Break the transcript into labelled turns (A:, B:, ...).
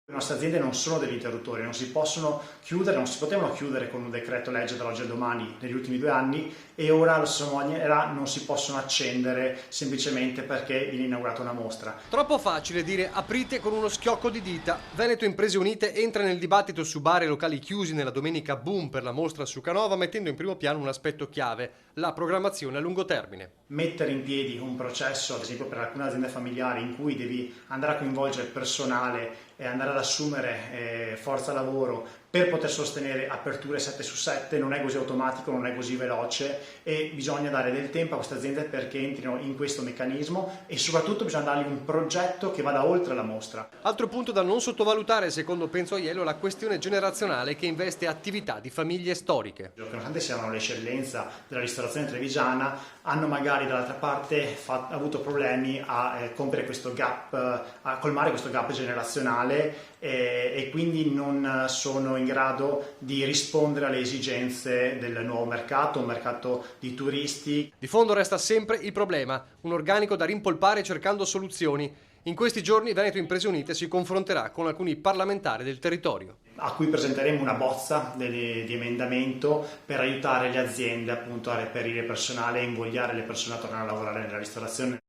A: Le nostre aziende non sono degli interruttori, non si possono chiudere, non si potevano chiudere con un decreto legge dall'oggi al domani negli ultimi 2 anni e ora allo stesso modo non si possono accendere semplicemente perché viene inaugurata una mostra.
B: Troppo facile dire aprite con uno schiocco di dita. Veneto Imprese Unite entra nel dibattito su bar e locali chiusi nella domenica boom per la mostra su Canova, mettendo in primo piano un aspetto chiave, la programmazione a lungo termine.
A: Mettere in piedi un processo, ad esempio per alcune aziende familiari, in cui devi andare a coinvolgere personale e andare ad assumere forza lavoro per poter sostenere aperture 7 su 7 non è così automatico, non è così veloce e bisogna dare del tempo a queste aziende perché entrino in questo meccanismo e soprattutto bisogna dargli un progetto che vada oltre la mostra.
B: Altro punto da non sottovalutare, secondo Penzo Aiello, è la questione generazionale che investe attività di famiglie storiche.
A: Nonostante siano l'eccellenza della ristorazione trevigiana, hanno magari dall'altra parte avuto problemi a compiere questo gap, a colmare questo gap generazionale e quindi non sono in grado di rispondere alle esigenze del nuovo mercato, un mercato di turisti.
B: Di fondo resta sempre il problema, un organico da rimpolpare cercando soluzioni. In questi giorni Veneto Imprese Unite si confronterà con alcuni parlamentari del territorio,
A: A cui presenteremo una bozza di emendamento per aiutare le aziende appunto a reperire personale e invogliare le persone a tornare a lavorare nella ristorazione.